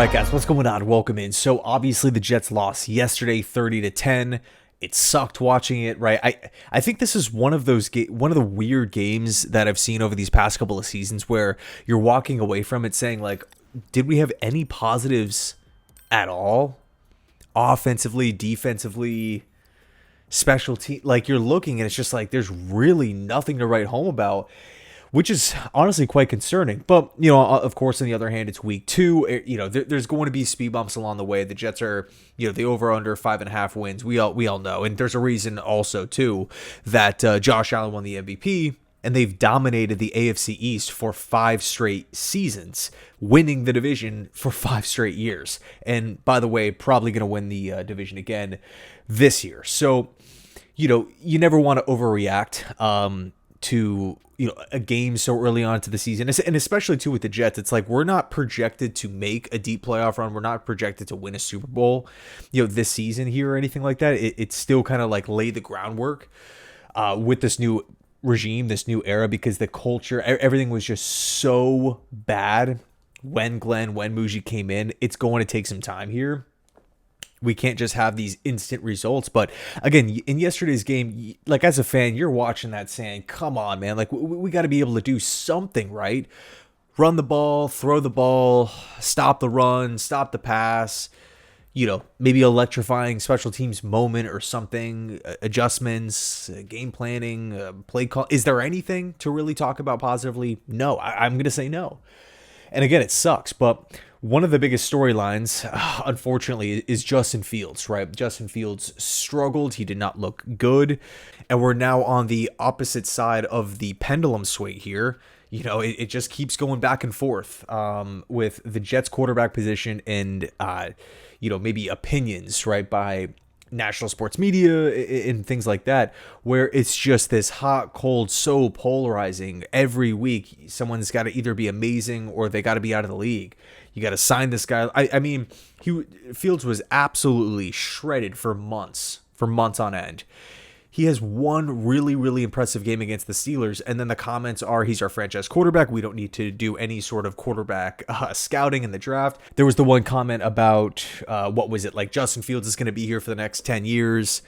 right, guys, what's going on? Welcome in. So obviously the Jets lost yesterday, 30-10. It sucked watching it, right? I think this is one of those one of the weird games that I've seen over these past couple of seasons where you're walking away from it saying like, did we have any positives at all? Offensively, defensively, special team. Like you're looking and it's just like there's really nothing to write home about, which is honestly quite concerning. But, of course, on the other hand, it's week 2. There's going to be speed bumps along the way. The Jets are, the over-under 5.5 wins. We all know. And there's a reason also, too, that Josh Allen won the MVP, and they've dominated the AFC East for 5 straight seasons, winning the division for 5 straight years. And, by the way, probably going to win the division again this year. So, you never want to overreact to a game so early on into the season, and especially too with the Jets. It's like we're not projected to make a deep playoff run. We're not projected to win a Super Bowl this season here or anything like that. It's still kind of like lay the groundwork with this new regime, this new era, because the culture, everything was just so bad when Muji came in. It's going to take some time here. We can't just have these instant results. But again, in yesterday's game, like as a fan, you're watching that saying, come on, man, like we got to be able to do something, right? Run the ball, throw the ball, stop the run, stop the pass, maybe electrifying special teams moment or something, adjustments, game planning, play call. Is there anything to really talk about positively? No, I'm going to say no. And again, it sucks, but one of the biggest storylines, unfortunately, is Justin Fields, right? Justin Fields struggled. He did not look good. And we're now on the opposite side of the pendulum swing here. It just keeps going back and forth with the Jets quarterback position and, maybe opinions, right, by national sports media and things like that, where it's just this hot, cold, so polarizing. Every week, someone's got to either be amazing or they got to be out of the league. You got to sign this guy. I mean, Fields was absolutely shredded for months on end. He has one really, really impressive game against the Steelers, and then the comments are, he's our franchise quarterback. We don't need to do any sort of quarterback scouting in the draft. There was the one comment about, like Justin Fields is going to be here for the next 10 years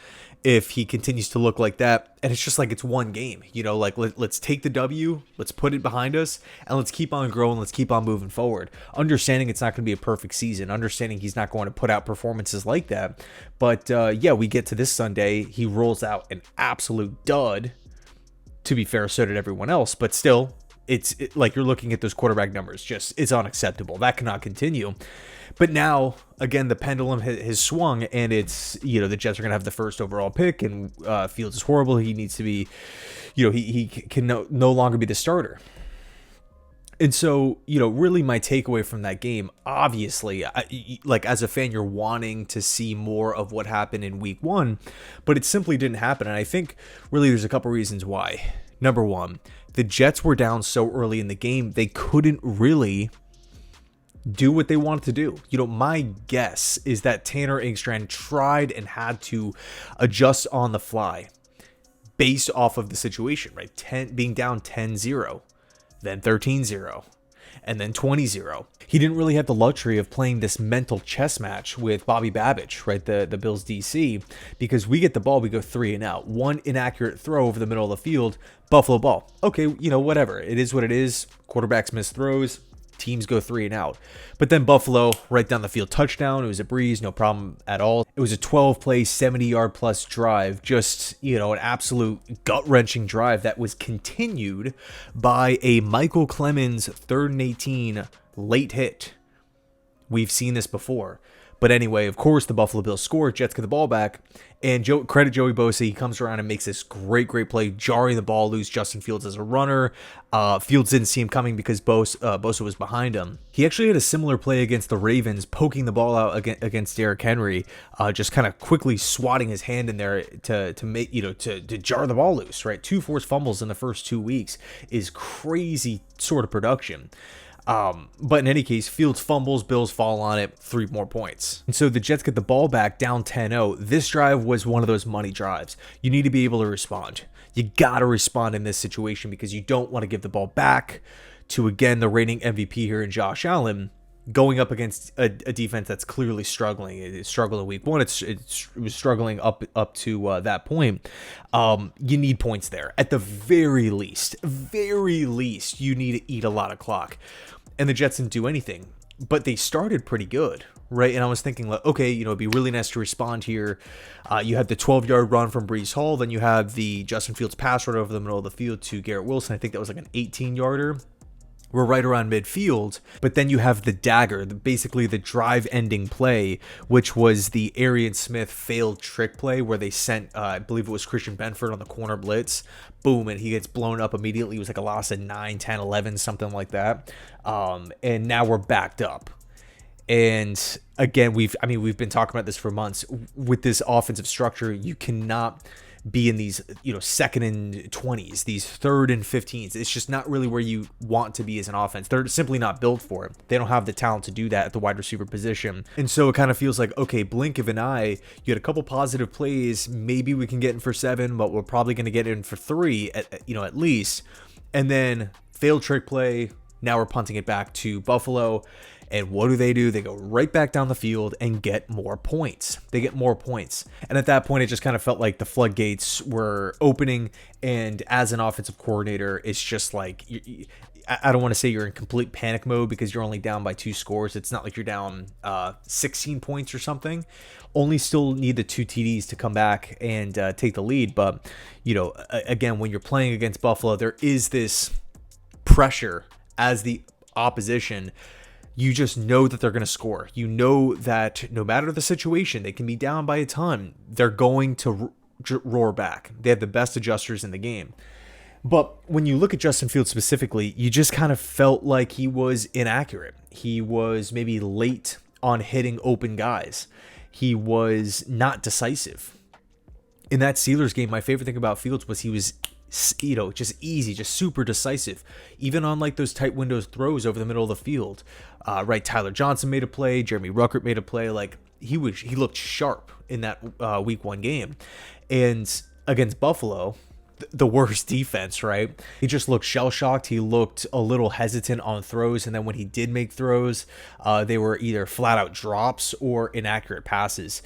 if he continues to look like that. And it's just like it's one game, let's take the W, let's put it behind us, and let's keep on growing, let's keep on moving forward. Understanding it's not going to be a perfect season, understanding he's not going to put out performances like that. But we get to this Sunday, he rolls out an absolute dud. To be fair, so did everyone else, but still, it's like you're looking at those quarterback numbers, just it's unacceptable. That cannot continue. But now, again, the pendulum has swung, and it's, the Jets are going to have the first overall pick, and Fields is horrible. He needs to be, he can no longer be the starter. And so, really my takeaway from that game, obviously, like as a fan, you're wanting to see more of what happened in week 1, but it simply didn't happen. And I think really there's a couple reasons why. Number one, the Jets were down so early in the game, they couldn't really do what they wanted to do. My guess is that Tanner Engstrand tried and had to adjust on the fly based off of the situation, right? Being down 10-0, then 13-0, and then 20-0. He didn't really have the luxury of playing this mental chess match with Bobby Babbage, right? The Bills DC, because we get the ball, we go 3 and out. One inaccurate throw over the middle of the field, Buffalo ball. Okay, whatever. It is what it is. Quarterbacks miss throws. Teams go 3 and out. But then Buffalo, right down the field, touchdown. It was a breeze, no problem at all. It was a 12-play, 70-yard plus drive. Just, an absolute gut-wrenching drive that was continued by a Michael Clemens 3rd and 18 late hit. We've seen this before. But anyway, of course, the Buffalo Bills score. Jets get the ball back. And credit Joey Bosa. He comes around and makes this great play, jarring the ball loose. Justin Fields as a runner. Fields didn't see him coming because Bosa was behind him. He actually had a similar play against the Ravens, poking the ball out against Derrick Henry, just kind of quickly swatting his hand in there to make, to jar the ball loose, right? 2 forced fumbles in the first 2 weeks is crazy sort of production. But in any case, Fields fumbles, Bills fall on it, 3 more points. And so the Jets get the ball back down 10-0. This drive was one of those money drives. You need to be able to respond. You got to respond in this situation because you don't want to give the ball back to, again, the reigning MVP here in Josh Allen going up against a defense that's clearly struggling. It struggled in week one. It was struggling up to that point. You need points there. At the very least, you need to eat a lot of clock. And the Jets didn't do anything. But they started pretty good, right? And I was thinking, like, okay, it'd be really nice to respond here. You had the 12-yard run from Breece Hall. Then you have the Justin Fields pass right over the middle of the field to Garrett Wilson. I think that was like an 18-yarder. We're right around midfield, but then you have the dagger, basically the drive-ending play, which was the Arian Smith failed trick play where they sent, I believe it was Christian Benford on the corner blitz, boom, and he gets blown up immediately. It was like a loss of 9, 10, 11, something like that, and now we're backed up. And again, we've been talking about this for months. With this offensive structure, you cannot be in these, second and 20s, these third and 15s. It's just not really where you want to be as an offense. They're simply not built for it. They don't have the talent to do that at the wide receiver position. And so it kind of feels like, okay, blink of an eye, you had a couple positive plays. Maybe we can get in for 7, but we're probably going to get in for 3 at least. And then failed trick play. Now we're punting it back to Buffalo. And what do? They go right back down the field and get more points. They get more points. And at that point, it just kind of felt like the floodgates were opening. And as an offensive coordinator, it's just like, I don't want to say you're in complete panic mode because you're only down by 2 scores. It's not like you're down 16 points or something. Only still need the 2 TDs to come back and take the lead. But, again, when you're playing against Buffalo, there is this pressure as the opposition. You just know that they're going to score. You know that no matter the situation, they can be down by a ton. They're going to roar back. They have the best adjusters in the game. But when you look at Justin Fields specifically, you just kind of felt like he was inaccurate. He was maybe late on hitting open guys. He was not decisive. In that Steelers game, my favorite thing about Fields was he was just easy, just super decisive, even on like those tight windows throws over the middle of the field. Right, Tyler Johnson made a play, Jeremy Ruckert made a play. Like he looked sharp in that week 1 game, and against Buffalo, the worst defense. Right, he just looked shell shocked. He looked a little hesitant on throws, and then when he did make throws, they were either flat out drops or inaccurate passes.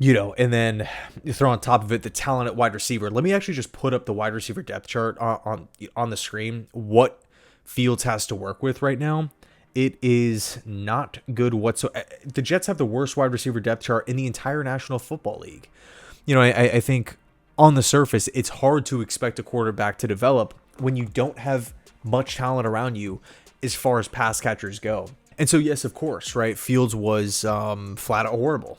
And then you throw on top of it the talent at wide receiver. Let me actually just put up the wide receiver depth chart on the screen. What Fields has to work with right now, it is not good whatsoever. The Jets have the worst wide receiver depth chart in the entire National Football League. I think on the surface, it's hard to expect a quarterback to develop when you don't have much talent around you as far as pass catchers go. And so, yes, of course, right, Fields was flat out horrible.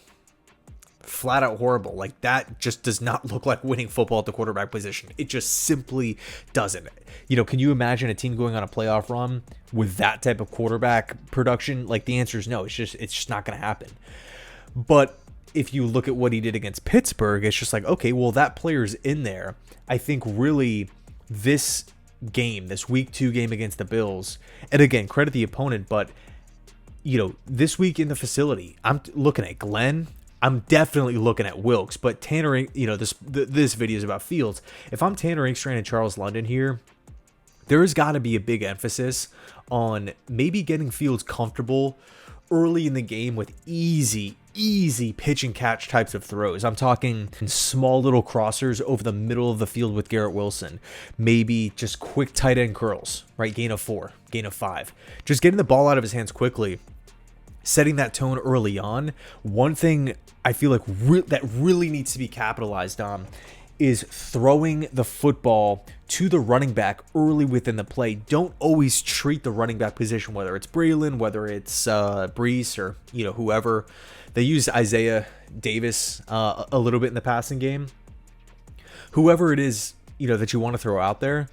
Like that just does not look like winning football at the quarterback position. It just simply doesn't. Can you imagine a team going on a playoff run with that type of quarterback production? Like the answer is no. It's just not going to happen. But if you look at what he did against Pittsburgh, it's just like, okay, well, that player's in there. I think really this game, this week 2 game against the Bills, and again, credit the opponent, but this week in the facility, I'm looking at Glenn. I'm definitely looking at Wilkes, but Tanner, this video is about Fields. If I'm Tanner Inkstrand and Charles London here, there's got to be a big emphasis on maybe getting Fields comfortable early in the game with easy pitch and catch types of throws. I'm talking small little crossers over the middle of the field with Garrett Wilson. Maybe just quick tight end curls, right? Gain of 4, gain of 5. Just getting the ball out of his hands quickly. Setting that tone early on. One thing I feel like that really needs to be capitalized on is throwing the football to the running back early within the play. Don't always treat the running back position, whether it's Braylon, whether it's Breece, or whoever. They used Isaiah Davis a little bit in the passing game. Whoever it is that you want to throw out there,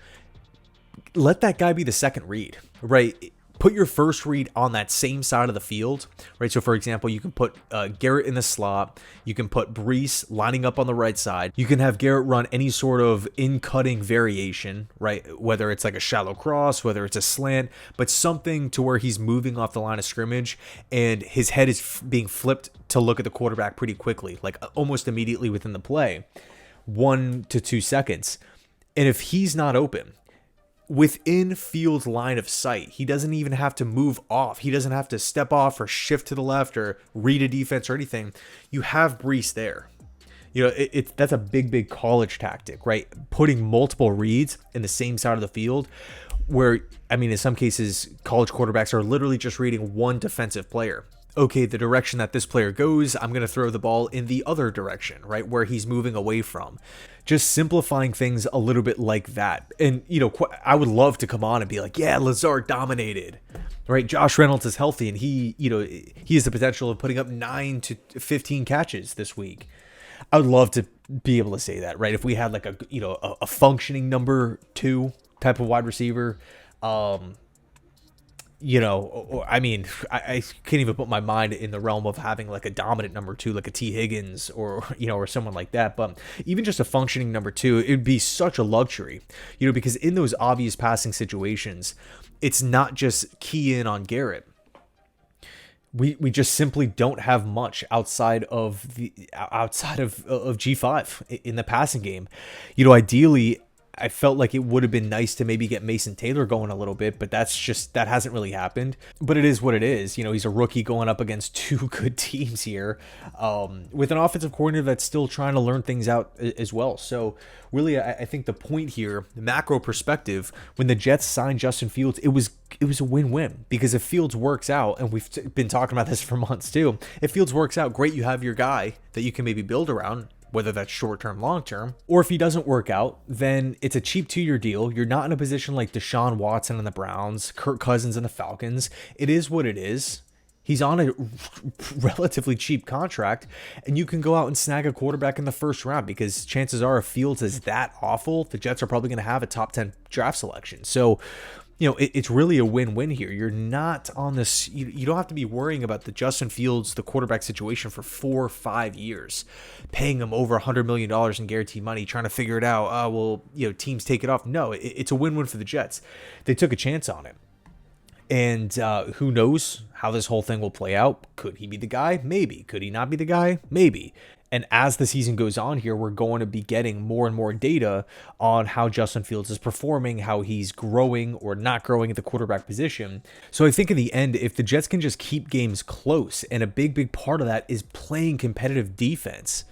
let that guy be the second read, right? Put your first read on that same side of the field, right? So, for example, you can put Garrett in the slot. You can put Breece lining up on the right side. You can have Garrett run any sort of in-cutting variation, right? Whether it's like a shallow cross, whether it's a slant, but something to where he's moving off the line of scrimmage and his head is being flipped to look at the quarterback pretty quickly, like almost immediately within the play, 1 to 2 seconds. And if he's not open, within Fields' line of sight. He doesn't even have to move off. He doesn't have to step off or shift to the left or read a defense or anything. You have Brees there. That's a big college tactic, right? Putting multiple reads in the same side of the field where, in some cases, college quarterbacks are literally just reading one defensive player. Okay, the direction that this player goes, I'm going to throw the ball in the other direction, right? Where he's moving away from. Just simplifying things a little bit like that. And, I would love to come on and be like, yeah, Lazard dominated, right? Josh Reynolds is healthy and he has the potential of putting up 9 to 15 catches this week. I would love to be able to say that, right? If we had like a functioning number 2 type of wide receiver, I can't even put my mind in the realm of having like a dominant number 2, like a T. Higgins or someone like that. But even just a functioning number 2, it would be such a luxury, because in those obvious passing situations, it's not just key in on Garrett. We just simply don't have much outside of G5 in the passing game. Ideally, I felt like it would have been nice to maybe get Mason Taylor going a little bit, but that hasn't really happened. But it is what it is. He's a rookie going up against 2 good teams here, with an offensive coordinator that's still trying to learn things out as well. So really, I think the point here, the macro perspective, when the Jets signed Justin Fields, it was a win-win, because if Fields works out, and we've been talking about this for months too, if Fields works out, great, you have your guy that you can maybe build around, whether that's short-term, long-term. Or if he doesn't work out, then it's a cheap 2-year deal. You're not in a position like Deshaun Watson and the Browns, Kirk Cousins and the Falcons. It is what it is. He's on a relatively cheap contract, and you can go out and snag a quarterback in the first round, because chances are if Fields is that awful, the Jets are probably going to have a top 10 draft selection. So, it's really a win-win here. You're not on this, you don't have to be worrying about the Justin Fields, the quarterback situation for 4 or 5 years, paying him over $100 million in guaranteed money, trying to figure it out. Teams take it off. No, it's a win-win for the Jets. They took a chance on it. And who knows how this whole thing will play out? Could he be the guy? Maybe. Could he not be the guy? Maybe. And as the season goes on here, we're going to be getting more and more data on how Justin Fields is performing, how he's growing or not growing at the quarterback position. So I think in the end, if the Jets can just keep games close, and a big part of that is playing competitive defense.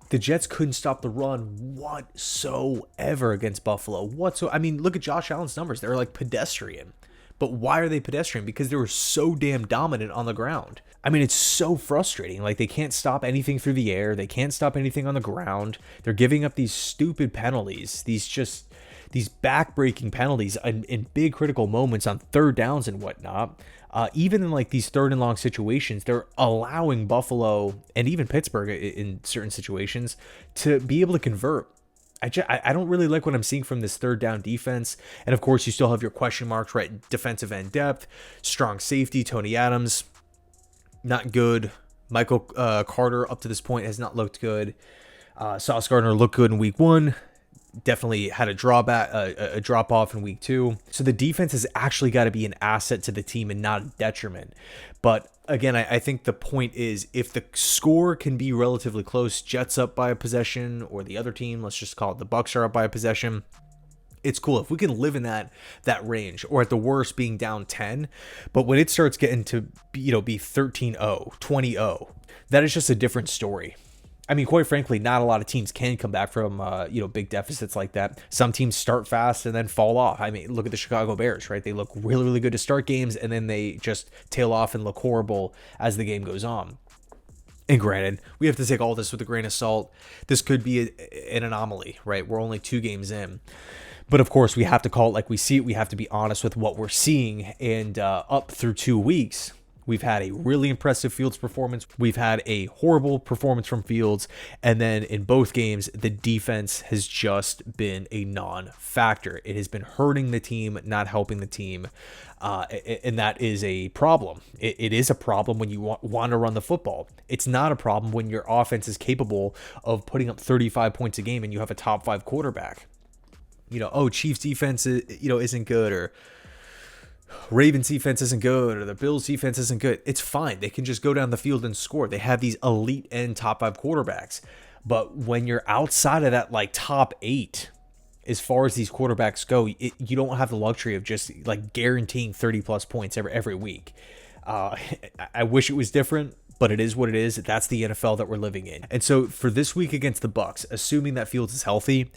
The Jets couldn't stop the run whatsoever against Buffalo. Look at Josh Allen's numbers. They're like pedestrian. But why are they pedestrian? Because they were so damn dominant on the ground. It's so frustrating. Like, they can't stop anything through the air. They can't stop anything on the ground. They're giving up these stupid penalties, these back-breaking penalties in big critical moments on third downs and whatnot. Even in like these 3rd and long situations, they're allowing Buffalo and even Pittsburgh in certain situations to be able to convert. I don't really like what I'm seeing from this 3rd down defense. And of course, you still have your question marks, right? Defensive end depth, strong safety, Tony Adams, not good. Michael Carter up to this point has not looked good. Sauce Gardner looked good in week 1. Definitely had a drop off in week 2. So the defense has actually got to be an asset to the team and not a detriment. But again, I think the point is, if the score can be relatively close, Jets up by a possession, or the other team, let's just call it the Bucks are up by a possession, it's cool if we can live in that range, or at the worst being down 10. But when it starts getting to be 13-0, 20-0, that is just a different story. Quite frankly, not a lot of teams can come back from, big deficits like that. Some teams start fast and then fall off. Look at the Chicago Bears, right? They look really, really good to start games, and then they just tail off and look horrible as the game goes on. And granted, we have to take all this with a grain of salt. This could be an anomaly, right? We're only 2 games in. But of course, we have to call it like we see it. We have to be honest with what we're seeing. And up through 2 weeks, we've had a really impressive Fields performance. We've had a horrible performance from Fields. And then in both games, the defense has just been a non-factor. It has been hurting the team, not helping the team. And that is a problem. It is a problem when you want to run the football. It's not a problem when your offense is capable of putting up 35 points a game and you have a top 5 quarterback. Chiefs defense, isn't good, or Ravens defense isn't good, or the Bills defense isn't good. It's fine. They can just go down the field and score. They have these elite end top 5 quarterbacks. But when you're outside of that, like top 8, as far as these quarterbacks go, you don't have the luxury of just like guaranteeing 30 plus points every week. I wish it was different, but it is what it is. That's the NFL that we're living in. And so for this week against the Bucks, assuming that Fields is healthy,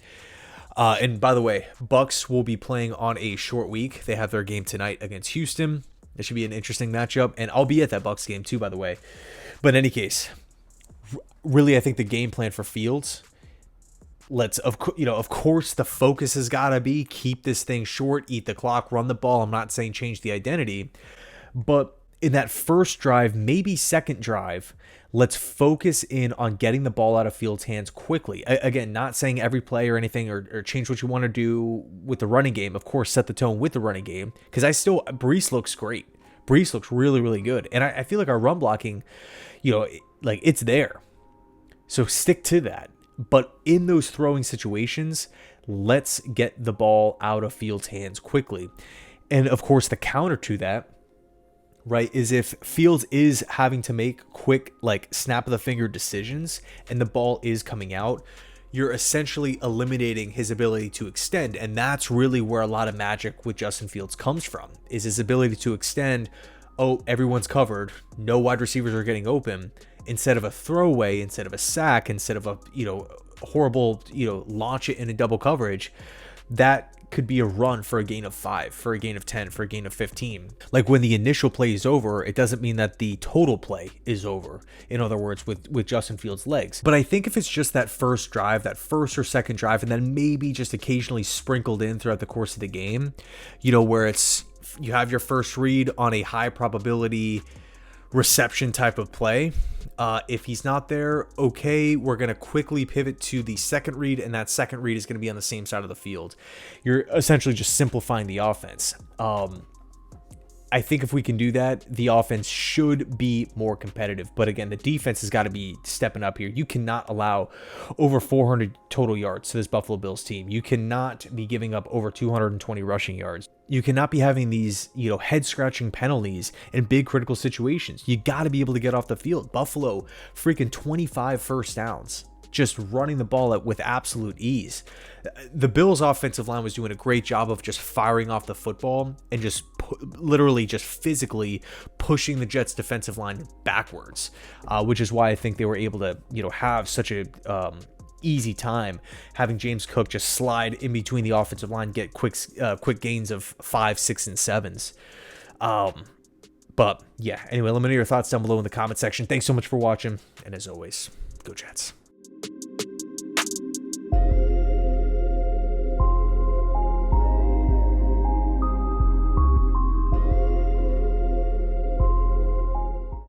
and by the way, Bucks will be playing on a short week. They have their game tonight against Houston. It should be an interesting matchup, and I'll be at that Bucks game too, by the way. But in any case, really, I think the game plan for Fields, of course, the focus has got to be keep this thing short, eat the clock, run the ball. I'm not saying change the identity, but in that first drive, maybe second drive, let's focus in on getting the ball out of Fields' hands quickly. Again, not saying every play or anything or change what you want to do with the running game. Of course, set the tone with the running game, because Brees looks great. Brees looks really, really good. And I feel like our run blocking, like it's there. So stick to that. But in those throwing situations, let's get the ball out of Fields' hands quickly. And of course, the counter to that, right, is if Fields is having to make quick, like snap of the finger decisions and the ball is coming out, you're essentially eliminating his ability to extend. And that's really where a lot of magic with Justin Fields comes from, is his ability to extend. Oh, everyone's covered. No wide receivers are getting open. Instead of a throwaway, instead of a sack, instead of a, horrible, launch it in a double coverage, that could be a run for a gain of 5, for a gain of 10, for a gain of 15. Like when the initial play is over, it doesn't mean that the total play is over. In other words, with Justin Fields' legs. But I think if it's just that first drive, that first or second drive, and then maybe just occasionally sprinkled in throughout the course of the game, where it's, you have your first read on a high probability reception type of play. If he's not there, okay, we're going to quickly pivot to the second read, and that second read is going to be on the same side of the field. You're essentially just simplifying the offense. I think if we can do that, the offense should be more competitive. But again, the defense has got to be stepping up here. You cannot allow over 400 total yards to this Buffalo Bills team. You cannot be giving up over 220 rushing yards. You cannot be having these, head-scratching penalties in big critical situations. You got to be able to get off the field. Buffalo, freaking 25 first downs, just running the ball with absolute ease. The Bills' offensive line was doing a great job of just firing off the football and just literally just physically pushing the Jets' defensive line backwards, which is why I think they were able to, have such a easy time having James Cook just slide in between the offensive line, get quick gains of 5, 6, and 7s. But yeah, anyway, let me know your thoughts down below in the comment section. Thanks so much for watching, and as always, go Jets.